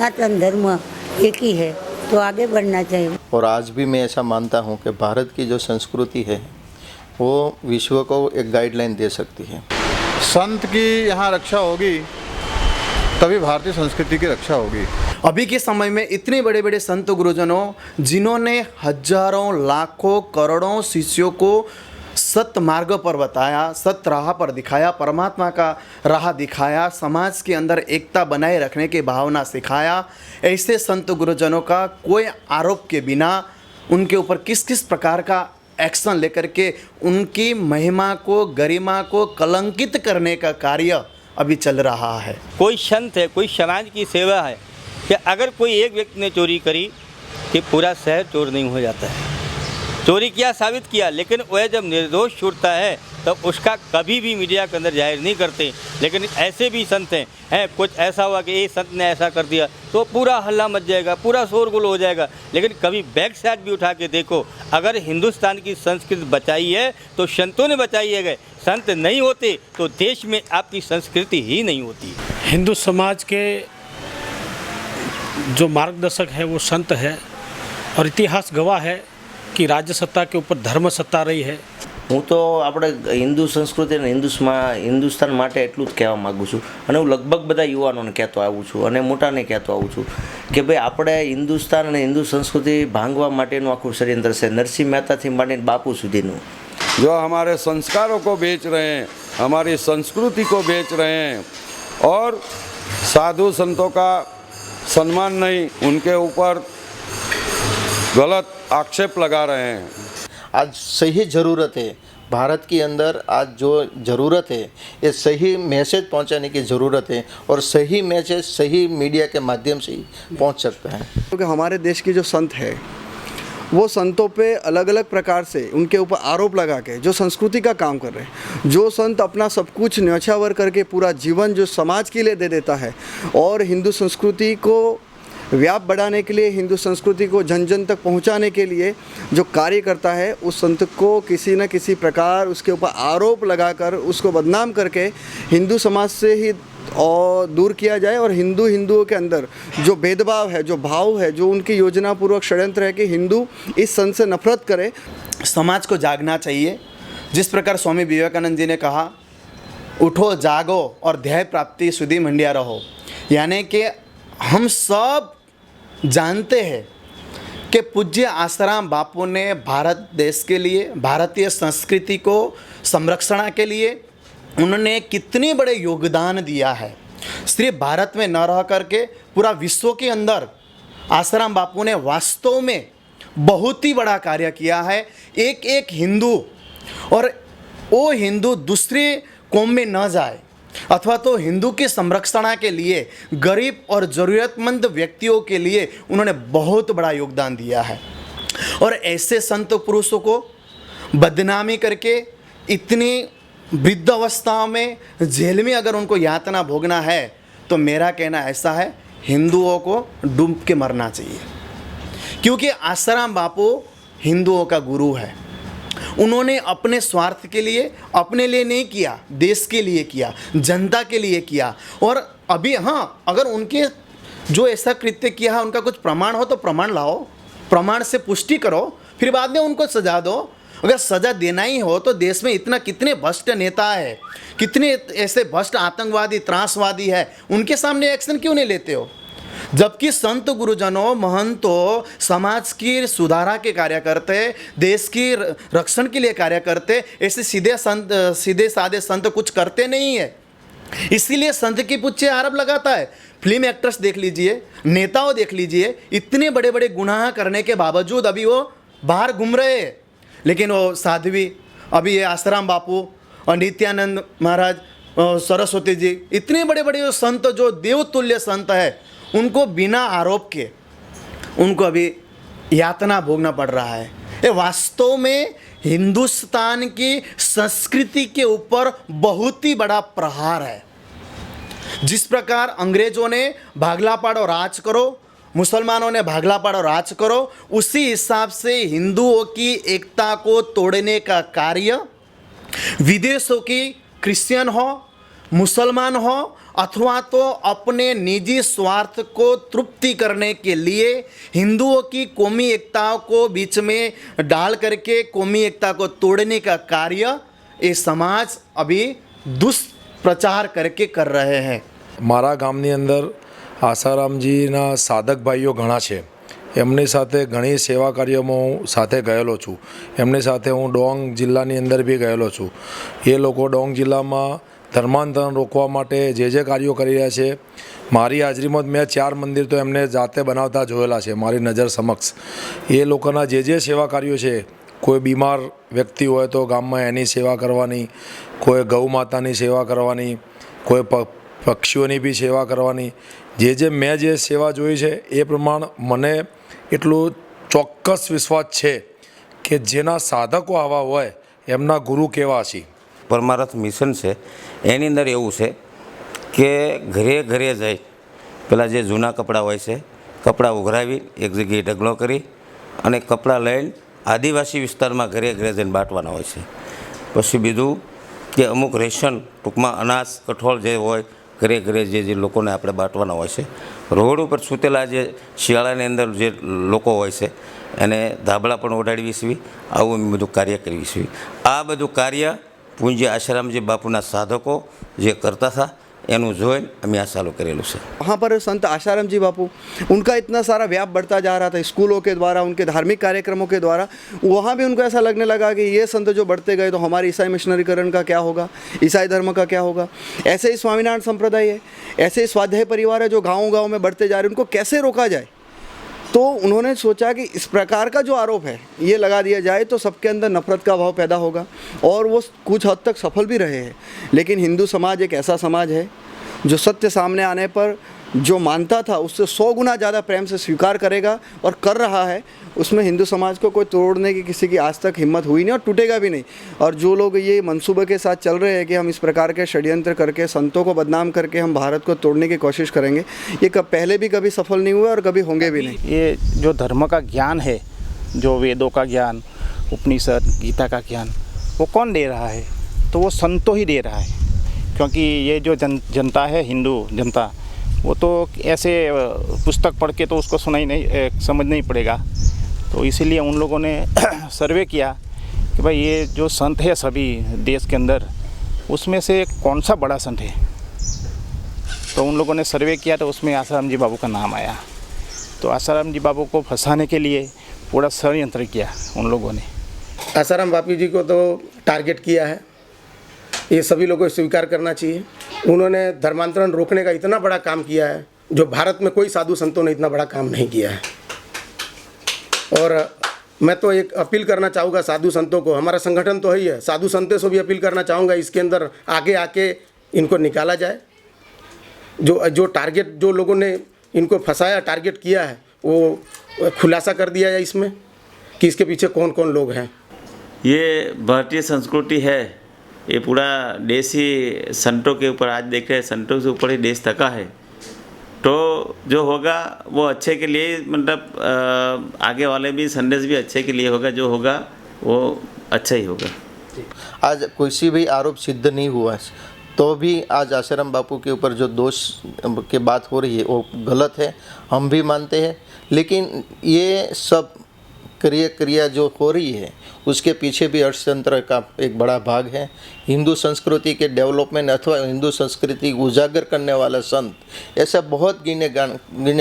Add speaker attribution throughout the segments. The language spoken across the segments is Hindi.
Speaker 1: सनातन धर्म एक ही है, तो आगे बढ़ना चाहिए।
Speaker 2: और आज भी मैं ऐसा मानता हूँ कि भारत की जो संस्कृति है वो विश्व को एक गाइडलाइन दे सकती है।
Speaker 3: संत की यहाँ रक्षा होगी तभी भारतीय संस्कृति की रक्षा होगी।
Speaker 4: अभी के समय में इतने बड़े बड़े संत गुरुजनों, जिन्होंने हजारों लाखों करोड़ों शिष्यों को सत्य मार्ग पर बताया, सत्य राह पर दिखाया, परमात्मा का राह दिखाया, समाज के अंदर एकता बनाए रखने की भावना सिखाया, ऐसे संत गुरुजनों का कोई आरोप के बिना उनके ऊपर किस किस प्रकार का एक्शन लेकर के उनकी महिमा को, गरिमा को कलंकित करने का कार्य अभी चल रहा है।
Speaker 5: कोई संत है, कोई समाज की सेवा है कि अगर कोई एक व्यक्ति ने चोरी करी कि पूरा शहर चोर नहीं हो जाता है। चोरी किया, साबित किया, लेकिन वह जब निर्दोष छूटता है तो उसका कभी भी मीडिया के अंदर जाहिर नहीं करते। लेकिन ऐसे भी संत हैं कुछ ऐसा हुआ कि ये संत ने ऐसा कर दिया तो पूरा हल्ला मच जाएगा, पूरा शोरगुल हो जाएगा। लेकिन कभी बैक साइड भी उठा के देखो, अगर हिंदुस्तान की संस्कृति बचाई है तो संतों ने बचाई है। संत नहीं होते तो देश में आपकी संस्कृति ही नहीं होती।
Speaker 6: हिंदू समाज के जो मार्गदर्शक है वो संत है, और इतिहास गवाह है कि राज्य सत्ता के ऊपर धर्म सत्ता रही है।
Speaker 7: હું તો આપણે હિન્દુ સંસ્કૃતિ અને હિન્દુસ્તાન માટે એટલું જ કહેવા માગું છું, અને હું લગભગ બધા યુવાનોને કહેતો આવું છું અને મોટાને કહેતો આવું છું કે ભાઈ આપણે હિન્દુસ્તાન અને હિન્દુ સંસ્કૃતિ ભાંગવા માટેનું આખું ષડયંત્ર છે, નરસિંહ મહેતાથી માંડીને બાપુ સુધીનું।
Speaker 3: जो हमारे संस्कारों को बेच रहे हैं, हमारी संस्कृति को बेच रहे हैं और साधु संतों का सम्मान नहीं, उनके ऊपर गलत आक्षेप लगा रहे हैं।
Speaker 2: आज सही ज़रूरत है भारत के अंदर, आज जो ज़रूरत है ये सही मैसेज पहुंचाने की ज़रूरत है, और सही मैसेज सही मीडिया के माध्यम से ही पहुंच सकता है।
Speaker 4: क्योंकि हमारे देश के जो संत है वो संतों पे अलग अलग प्रकार से उनके ऊपर आरोप लगा के जो संस्कृति का काम कर रहे हैं, जो संत अपना सब कुछ न्यौछावर करके पूरा जीवन जो समाज के लिए दे देता है और हिंदू संस्कृति को व्याप बढ़ाने के लिए, हिंदू संस्कृति को जन जन तक पहुंचाने के लिए जो कार्य करता है, उस संत को किसी न किसी प्रकार उसके ऊपर आरोप लगाकर उसको बदनाम करके हिंदू समाज से ही और दूर किया जाए, और हिंदुओं के अंदर जो भेदभाव है, जो भाव है, जो उनकी योजनापूर्वक षड्यंत्र है कि हिंदू इस संत से नफरत करे। समाज को जागना चाहिए। जिस प्रकार स्वामी विवेकानंद जी ने कहा, उठो जागो और ध्येय प्राप्ति सुधी मंडिया रहो, यानी कि हम सब जानते हैं कि पूज्य आसाराम बापू ने भारत देश के लिए, भारतीय संस्कृति को संरक्षण के लिए उन्होंने कितने बड़े योगदान दिया है। सिर्फ भारत में न रह करके पूरा विश्व के अंदर आसाराम बापू ने वास्तव में बहुत ही बड़ा कार्य किया है। एक एक हिंदू, और वो हिंदू दूसरे कौम में न जाए, अथवा तो हिंदू के संरक्षण के लिए गरीब और ज़रूरतमंद व्यक्तियों के लिए उन्होंने बहुत बड़ा योगदान दिया है। और ऐसे संत पुरुषों को बदनामी करके इतनी वृद्ध अवस्था में जेल में अगर उनको यातना भोगना है तो मेरा कहना ऐसा है, हिंदुओं को डूब के मरना चाहिए। क्योंकि आसाराम बापू हिंदुओं का गुरु है। उन्होंने अपने स्वार्थ के लिए, अपने लिए नहीं किया, देश के लिए किया, जनता के लिए किया। और अभी हाँ, अगर उनके जो ऐसा कृत्य किया है उनका कुछ प्रमाण हो तो प्रमाण लाओ, प्रमाण से पुष्टि करो, फिर बाद में उनको सजा दो। अगर सजा देना ही हो तो देश में इतना कितने भ्रष्ट नेता है, कितने ऐसे भ्रष्ट आतंकवादी, त्रासवादी है, उनके सामने एक्शन क्यों नहीं लेते हो? जबकि संत गुरुजनों, महंतों समाज की सुधारा के कार्य करते, देश की रक्षण के लिए कार्य करते, ऐसे सीधे साधे संत कुछ करते नहीं है। इसीलिए संत की पुच्चे आरोप लगाता है। फिल्म एक्टर्स देख लीजिए, नेताओं देख लीजिए, इतने बड़े बड़े गुनाह करने के बावजूद अभी वो बाहर घूम रहे हैं। लेकिन वो साध्वी, अभी ये आसाराम बापू और नित्यानंद महाराज, सरस्वती जी, इतने बड़े बड़े संत जो देवतुल्य संत है, उनको बिना आरोप के उनको अभी यातना भोगना पड़ रहा है। ये वास्तव में हिंदुस्तान की संस्कृति के ऊपर बहुत ही बड़ा प्रहार है। जिस प्रकार अंग्रेजों ने भागला पाड़ो राज करो, मुसलमानों ने भागला पाड़ो राज करो, उसी हिसाब से हिंदुओं की एकता को तोड़ने का कार्य विदेशों की क्रिश्चियन हो,
Speaker 8: मुसलमान हो अथवा तो अपने निजी स्वार्थ को तृप्ति करने के लिए हिंदुओं की कौमी एकता को बीच में डाल करके कौमी एकता को तोड़ने का कार्य ये समाज अभी दुष्प्रचार करके कर रहे हैं।
Speaker 9: મારા ગામની અંદર આસારામજીના સાધક ભાઈઓ ઘણા છે. એમની સાથે ઘણી સેવા કાર્યોમાં હું સાથે ગયેલો છું. એમની સાથે હું ડોંગ જિલ્લાની અંદર બી ગયેલો છું. એ લોકો ડોંગ જિલ્લામાં ધર્માંતરણ રોકવા માટે જે કાર્યો કરી રહ્યા છે, મારી હાજરીમાં મેં 4 મંદિર તો એમને જાતે બનાવતા જોયેલા છે મારી નજર સમક્ષ. એ લોકોના જે સેવા કાર્યો છે, કોઈ બીમાર વ્યક્તિ હોય તો ગામમાં એની સેવા કરવાની, કોઈ ગૌ માતાની સેવા કરવાની, કોઈ પક્ષીઓની બી સેવા કરવાની, જે મેં જે સેવા જોઈ છે એ પ્રમાણે મને એટલું ચોક્કસ વિશ્વાસ છે કે જેના સાધકો આવા હોય એમના ગુરુ કેવા છે.
Speaker 10: પરમારથ મિશન છે એની અંદર એવું છે કે ઘરે ઘરે જઈ પેલા જે જૂના કપડાં હોય છે, કપડાં ઉઘરાવી એક જગ્યાએ ઢગલો કરી અને કપડાં લઈને આદિવાસી વિસ્તારમાં ઘરે ઘરે જઈને બાંટવાના હોય છે. પછી બીજું કે અમુક રેશન ટૂંકમાં અનાજ કઠોળ જે હોય ઘરે ઘરે જે લોકોને આપણે બાંટવાના હોય છે. રોડ ઉપર સૂતેલા જે શિયાળાની અંદર જે લોકો હોય છે એને ધાબળા પણ ઓઢાડવીશું, આવું અમે બધું કાર્ય કરીશું. આ બધું કાર્ય પૂજ્ય આસારામજી બાપુના સાધકો જે करता था એનું જોઈને અમે આ ચાલુ કરેલું છે.
Speaker 4: वहाँ पर संत आसाराम जी बापू, उनका इतना सारा व्याप बढ़ता जा रहा था स्कूलों के द्वारा, उनके धार्मिक कार्यक्रमों के द्वारा. वहाँ भी उनको ऐसा लगने लगा कि ये संत जो बढ़ते गए तो हमारे ईसाई मिशनरीकरण का क्या होगा, ईसाई धर्म का क्या होगा. ऐसे ही स्वामीनारायण संप्रदाय है, ऐसे ही स्वाध्याय परिवार है जो गाँव में बढ़ते जा रहे हैं, उनको कैसे रोका जाए. तो उन्होंने सोचा कि इस प्रकार का जो आरोप है ये लगा दिया जाए तो सबके अंदर नफरत का भाव पैदा होगा, और वो कुछ हद तक सफल भी रहे हैं. लेकिन हिंदू समाज एक ऐसा समाज है जो सत्य सामने आने पर जो मानता था उससे 100 गुना ज़्यादा प्रेम से स्वीकार करेगा और कर रहा है. उसमें हिंदू समाज को कोई तोड़ने की किसी की आज तक हिम्मत हुई नहीं और टूटेगा भी नहीं. और जो लोग ये मंसूबे के साथ चल रहे हैं कि हम इस प्रकार के षड्यंत्र करके संतों को बदनाम करके हम भारत को तोड़ने की कोशिश करेंगे, ये पहले भी कभी सफल नहीं हुए और कभी होंगे भी नहीं.
Speaker 11: ये जो धर्म का ज्ञान है, जो वेदों का ज्ञान, उपनिषद, गीता का ज्ञान, वो कौन दे रहा है? तो वो संतों ही दे रहा है. क्योंकि ये जो जनता है, हिंदू जनता, वो तो ऐसे पुस्तक पढ़ के तो उसको समझ नहीं पड़ेगा. तो इसीलिए उन लोगों ने सर्वे किया कि भाई ये जो संत है सभी देश के अंदर, उसमें से कौन सा बड़ा संत है. तो उन लोगों ने सर्वे किया तो उसमें आसाराम जी बाबू का नाम आया. तो आसाराम जी बाबू को फंसाने के लिए पूरा षड्यंत्र किया उन लोगों ने.
Speaker 8: आसाराम बापू जी को तो टारगेट किया है, ये सभी लोगों को स्वीकार करना चाहिए. उन्होंने धर्मांतरण रोकने का इतना बड़ा काम किया है जो भारत में कोई साधु संतों ने इतना बड़ा काम नहीं किया है. और मैं तो एक अपील करना चाहूँगा साधु संतों को, हमारा संगठन तो ही है, साधु संतों से भी अपील करना चाहूँगा इसके अंदर आगे आके इनको निकाला जाए. जो टारगेट जो लोगों ने इनको फंसाया, टारगेट किया है, वो खुलासा कर दिया जाए इसमें कि इसके पीछे कौन कौन लोग हैं.
Speaker 12: ये भारतीय संस्कृति है, ये पूरा देश ही संतों के ऊपर, आज देख रहे हैं संतों से ऊपर ही देश तका है. तो जो होगा वो अच्छे के लिए, मतलब आगे वाले भी संदेश भी अच्छे के लिए होगा, जो होगा वो अच्छा ही होगा.
Speaker 2: आज किसी भी आरोप सिद्ध नहीं हुआ तो भी आज आसाराम बापू के ऊपर जो दोष की बात हो रही है वो गलत है, हम भी मानते हैं. लेकिन ये सब क्रिया जो हो रही है उसके पीछे भी अर्थतंत्र का एक बड़ा भाग है. हिंदू संस्कृति के डेवलपमेंट अथवा हिंदू संस्कृति को उजागर करने वाला संत ऐसा बहुत गिने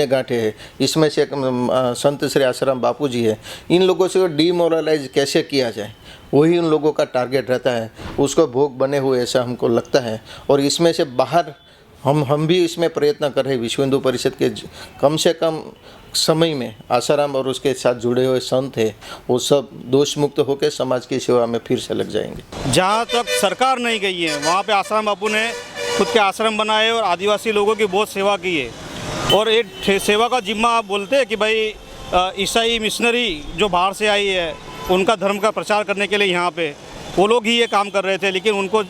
Speaker 2: गांठे हैं. इसमें से संत श्री आसाराम बापू जी है. इन लोगों से डीमोरलाइज कैसे किया जाए वही उन लोगों का टारगेट रहता है, उसको भोग बने हुए ऐसा हमको लगता है. और इसमें से बाहर हम भी इसमें प्रयत्न कर रहे हैं. विश्व हिंदू परिषद के कम से कम समय में आसाराम और उसके साथ जुड़े हुए संत हैं वो सब दोष मुक्त होकर समाज की सेवा में फिर से लग जाएंगे.
Speaker 11: जहाँ तक सरकार नहीं गई है वहाँ पे आसाराम बापू ने खुद के आश्रम बनाए और आदिवासी लोगों की बहुत सेवा की है. और ये सेवा का जिम्मा आप बोलते हैं कि भाई ईसाई मिशनरी जो बाहर से आई है उनका धर्म का प्रचार करने के लिए यहाँ पे वो लोग ही ये काम कर रहे थे. लेकिन उनको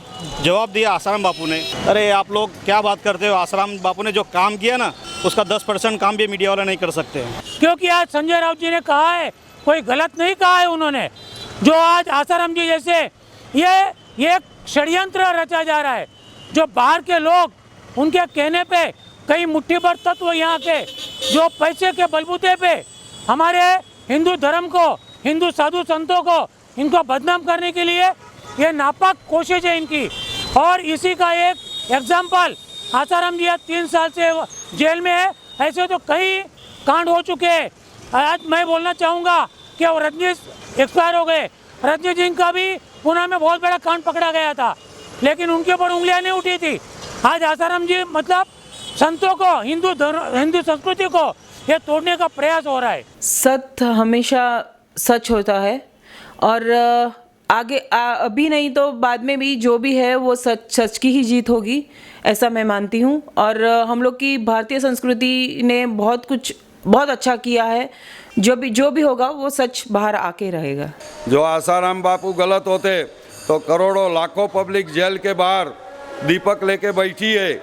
Speaker 11: जवाब दिया आसाराम बापू ने, अरे आप लोग क्या बात करते हो, आसाराम बापू ने जो काम किया ना उसका 10% काम भी मीडिया वाला नहीं कर सकते हैं.
Speaker 13: क्योंकि आज संजय राउत जी ने कहा है, कोई गलत नहीं कहा है उन्होंने. जो आज आसाराम जी जैसे ये षड्यंत्र रचा जा रहा है, जो बाहर के लोग उनके कहने पे कई मुट्ठीभर तत्व यहाँ के जो पैसे के बलबूते पे हमारे हिंदू धर्म को, हिंदू साधु संतों को, इनको बदनाम करने के लिए ये नापाक कोशिश है इनकी। और इसी का एक एग्जाम्पल आसाराम जी 3 साल से जेल में है। ऐसे तो कई कांड हो चुके हैं। आज मैं बोलना चाहूँगा कि वो रजनीश एक्सपायर हो गए। रजनीश जी का भी पुणे में बहुत बड़ा कांड पकड़ा गया था, लेकिन उनके ऊपर उंगलियां नहीं उठी थी। आज आसाराम जी मतलब संतों को, हिंदू संस्कृति को ये तोड़ने का प्रयास हो रहा है।
Speaker 14: सत्य हमेशा सच होता है और आगे अभी नहीं तो बाद में भी जो भी है वो सच की ही जीत होगी, ऐसा मैं मानती हूँ। और हम लोग की भारतीय संस्कृति ने बहुत अच्छा किया है। जो भी होगा वो सच बाहर आके रहेगा।
Speaker 3: जो आसाराम बापू गलत होते तो करोड़ों लाखों पब्लिक जेल के बाहर दीपक लेके बैठी है,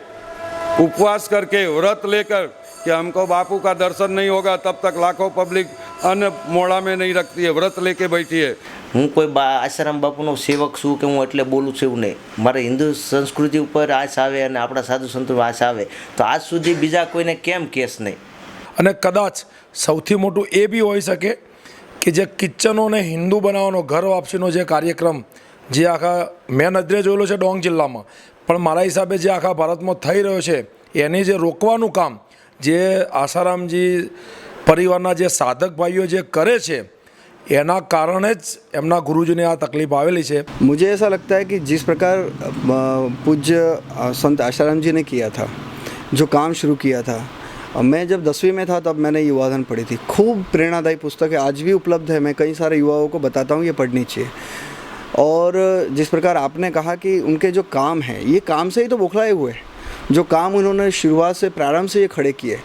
Speaker 3: उपवास करके, व्रत लेकर कि हमको बापू का दर्शन नहीं होगा तब तक लाखों पब्लिक अन्न मोड़ा में नहीं रखती है, व्रत लेके बैठी है।
Speaker 7: હું કોઈ આસારામ બાપુનો સેવક છું કે હું એટલે બોલું છું એવું નહીં. મારે હિન્દુ સંસ્કૃતિ ઉપર આશ આવે અને આપણા સાધુ સંતો આશ આવે તો આજ સુધી બીજા કોઈને કેમ કેસ નહીં.
Speaker 9: અને કદાચ સૌથી મોટું એ બી હોઈ શકે કે જે કિચનોને હિન્દુ બનાવવાનો ઘર વાપસીનો જે કાર્યક્રમ જે આખા મેં નજરે જોયેલો છે ડોંગ જિલ્લામાં, પણ મારા હિસાબે જે આખા ભારતમાં થઈ રહ્યો છે એની જે રોકવાનું કામ જે આસારામજી પરિવારના જે સાધક ભાઈઓ જે કરે છે એના કારણે જ એમના ગુરુજીને આ તકલીફ આવેલી છે.
Speaker 4: मुझे ऐसा लगता है कि जिस प्रकार पूज्य संत आसाराम जी ने किया था, जो काम शुरू किया था, मैं जब 10वीं में था तब मैंने युवाधन पढ़ी थी। खूब प्रेरणादायी पुस्तक है, आज भी उपलब्ध है। मैं कई सारे युवाओं को बताता हूँ ये पढ़नी चाहिए। और जिस प्रकार आपने कहा कि उनके जो काम हैं ये काम से ही तो बौखलाए हुए हैं। जो काम उन्होंने शुरुआत से, प्रारंभ से ये खड़े किए,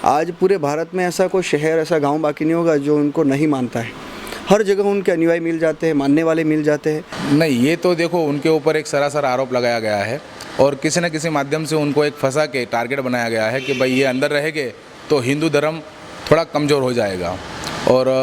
Speaker 4: आज पूरे भारत में ऐसा कोई शहर, ऐसा गांव बाकी नहीं होगा जो उनको नहीं मानता है। हर जगह उनके अनुयायी मिल जाते हैं, मानने वाले मिल जाते हैं।
Speaker 15: नहीं, ये तो देखो उनके ऊपर एक सरासर आरोप लगाया गया है और किसी न किसी माध्यम से उनको एक फंसा के टारगेट बनाया गया है कि भाई ये अंदर रहेंगे तो हिंदू धर्म थोड़ा कमज़ोर हो जाएगा। और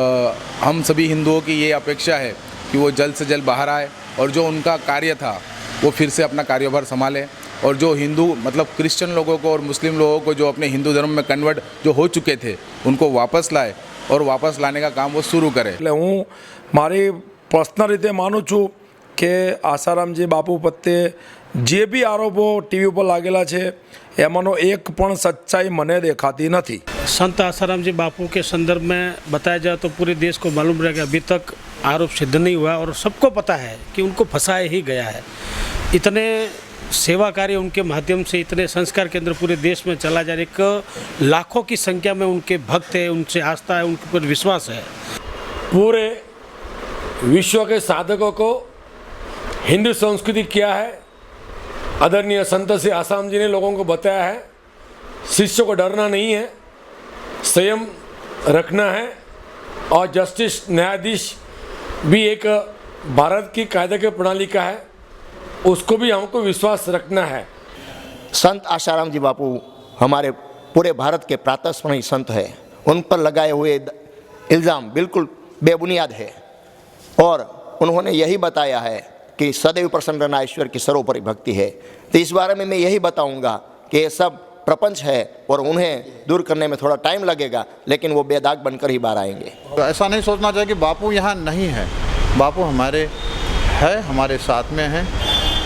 Speaker 15: हम सभी हिंदुओं की ये अपेक्षा है कि वो जल्द से जल्द बाहर आए और जो उनका कार्य था वो फिर से अपना कार्यभार संभालें। और जो हिंदू मतलब क्रिश्चियन लोगों को और मुस्लिम लोगों को जो अपने हिंदू धर्म में कन्वर्ट जो हो चुके थे उनको वापस लाए और वापस लाने का काम वो शुरू करे.
Speaker 9: એટલે હું મારી પર્સનલ રીતે માનું છું કે આસારામજી બાપુ પ્રત્યે જે બી આરોપો ટીવી ઉપર લાગેલા છે એમાંનો એક પણ સચ્ચાઈ મને દેખાતી નથી.
Speaker 6: संत आसाराम जी बापू के संदर्भ में बताया जाए तो पूरे देश को मालूम रहा कि अभी तक आरोप सिद्ध नहीं हुआ और सबको पता है कि उनको फंसाया ही गया है। इतने सेवा कार्य उनके माध्यम से, इतने संस्कार केंद्र पूरे देश में चला जा रहा है। एक लाखों की संख्या में उनके भक्त है, उनसे आस्था है, उनके ऊपर विश्वास है।
Speaker 16: पूरे विश्व के साधकों को हिंदू संस्कृति क्या है, आदरणीय संत श्री आसाराम जी ने लोगों को बताया है। शिष्य को डरना नहीं है, संयम रखना है और जस्टिस न्यायाधीश भी एक भारत की कायदे की प्रणाली का है, उसको भी हमको विश्वास रखना है।
Speaker 2: संत आसाराम जी बापू हमारे पूरे भारत के प्रातःस्मरणीय संत है। उन पर लगाए हुए इल्ज़ाम बिल्कुल बेबुनियाद है और उन्होंने यही बताया है कि सदैव प्रसन्न रहना ईश्वर की सर्वोपरि भक्ति है। तो इस बारे में मैं यही बताऊंगा कि ये सब प्रपंच है और उन्हें दूर करने में थोड़ा टाइम लगेगा, लेकिन वो बेदाग बनकर ही बाहर आएंगे।
Speaker 17: तो ऐसा नहीं सोचना चाहिए कि बापू यहाँ नहीं है। बापू हमारे है, हमारे साथ में है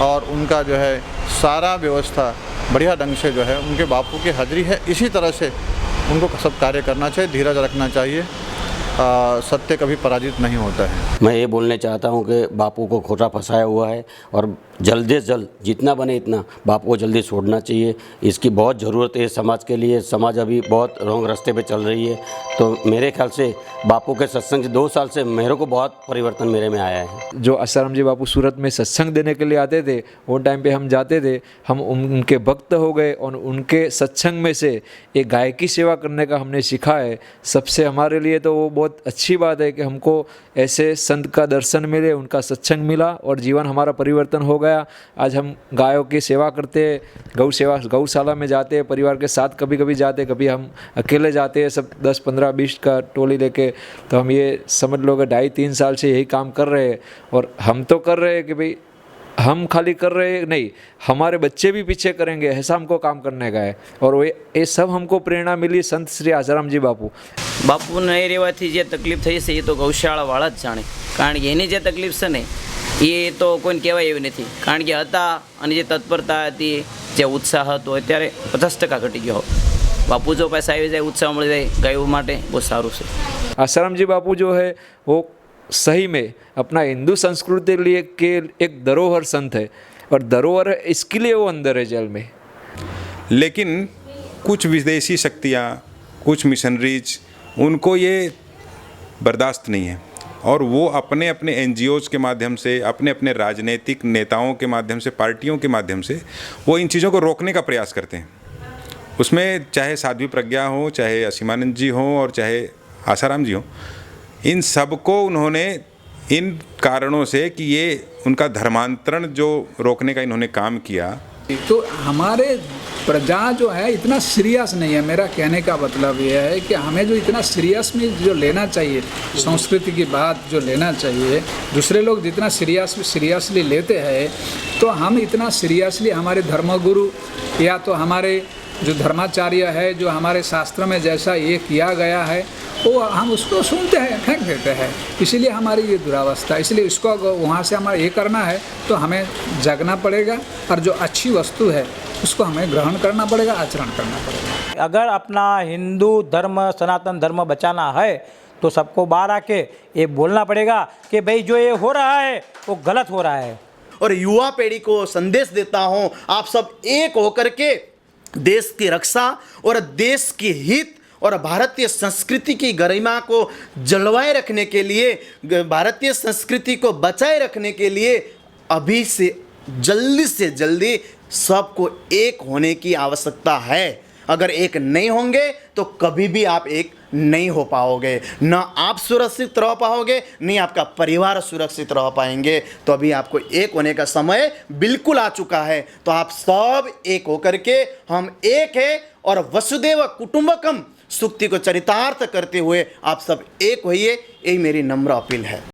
Speaker 17: और उनका जो है सारा व्यवस्था बढ़िया ढंग से जो है उनके बापू की हाजिरी है। इसी तरह से उनको सब कार्य करना चाहिए, धीरज रखना चाहिए। सत्य कभी पराजित नहीं होता है।
Speaker 18: मैं ये बोलना चाहता हूँ कि बापू को खोटा फंसाया हुआ है और जल्द से जल्द जितना बने इतना बापू को जल्दी छोड़ना चाहिए। इसकी बहुत ज़रूरत है समाज के लिए। समाज अभी बहुत रॉन्ग रास्ते पे चल रही है। तो मेरे ख्याल से बापू के सत्संग 2 साल से मेरे को बहुत परिवर्तन मेरे में आया है।
Speaker 19: जो आसाराम जी बापू सूरत में सत्संग देने के लिए आते थे, वो टाइम पे हम जाते थे, हम उनके भक्त हो गए और उनके सत्संग में से एक गाय की सेवा करने का हमने सीखा है। सबसे हमारे लिए तो वो बहुत अच्छी बात है कि हमको ऐसे संत का दर्शन मिले, उनका सत्संग मिला और जीवन हमारा परिवर्तन हो गया। आज हम गायों की सेवा करते, गौशाला में जाते, परिवार के साथ कभी कभी जाते, कभी हम अकेले जाते हैं, सब 10, 15, 20 का टोली लेके। तो हम ये समझ लो कि 2.5-3 साल से यही काम कर रहे हैं और हम तो कर रहे हैं कि भाई हम खाली कर रहे नहीं, हमारे बच्चे भी पीछे करेंगे, ऐसा हमको काम करने का है। और ये सब हमको प्रेरणा मिली संत श्री आसाराम जी बापू।
Speaker 20: બાપુ નહીં રહેવાથી જે તકલીફ થઈ છે એ તો ગૌશાળાવાળા જ જાણે, કારણ કે એની જે તકલીફ છે ને એ તો કોઈને કહેવાય એવી નથી, કારણ કે હતા અને જે તત્પરતા હતી, જે ઉત્સાહ હતો અત્યારે 50% ઘટી ગયો। બાપુ જો પાસે આવી જાય, ઉત્સાહ મળી જાય ગાયો માટે, બહુ સારું છે।
Speaker 19: आसाराम जी बापू जो है वो सही में अपना हिंदू संस्कृति लिए के एक धरोहर संत है, और धरोहर है इसके लिए वो अंदर है जेल में।
Speaker 21: लेकिन कुछ विदेशी शक्तियाँ, कुछ मिशनरीज, उनको ये बर्दाश्त नहीं है, और वो अपने अपने NGOs के माध्यम से, अपने अपने राजनीतिक नेताओं के माध्यम से, पार्टियों के माध्यम से वो इन चीज़ों को रोकने का प्रयास करते हैं। उसमें चाहे साध्वी प्रज्ञा हो, चाहे असीमानंद जी हों, और चाहे आसाराम जी हों, इन सबको उन्होंने इन कारणों से कि ये उनका धर्मांतरण जो रोकने का इन्होंने काम किया।
Speaker 22: तो हमारे प्रजा जो है इतना सीरियस नहीं है। मेरा कहने का मतलब ये है कि हमें जो इतना सीरियस में जो लेना चाहिए, संस्कृति की बात जो लेना चाहिए, दूसरे लोग जितना सीरियसली लेते हैं, तो हम इतना सीरियसली हमारे धर्मगुरु या तो हमारे जो धर्माचार्य है, जो हमारे शास्त्र में जैसा ये किया गया है, वो हम उसको सुनते हैं, फेंक देते हैं। इसीलिए हमारी ये दुरावस्था। इसलिए इसको वहाँ से हमारा ये करना है तो हमें जागना पड़ेगा, और जो अच्छी वस्तु है उसको हमें ग्रहण करना पड़ेगा, आचरण करना पड़ेगा।
Speaker 13: अगर अपना हिंदू धर्म, सनातन धर्म बचाना है तो सबको बाहर आके ये बोलना पड़ेगा कि भाई जो ये हो रहा है वो गलत हो रहा है।
Speaker 23: और युवा पीढ़ी को संदेश देता हूँ, आप सब एक होकर के देश की रक्षा और देश की हित और भारतीय संस्कृति की गरिमा को जलवाए रखने के लिए, भारतीय संस्कृति को बचाए रखने के लिए अभी से जल्दी सबको एक होने की आवश्यकता है। अगर एक नहीं होंगे तो कभी भी आप एक नहीं हो पाओगे, ना आप सुरक्षित रह पाओगे, नहीं आपका परिवार सुरक्षित रह पाएंगे। तो अभी आपको एक होने का समय बिल्कुल आ चुका है। तो आप सब एक होकर के, हम एक है और वसुदेव कुटुंबकम सूक्ति को चरितार्थ करते हुए आप सब एक होइए, यही मेरी नम्र अपील है।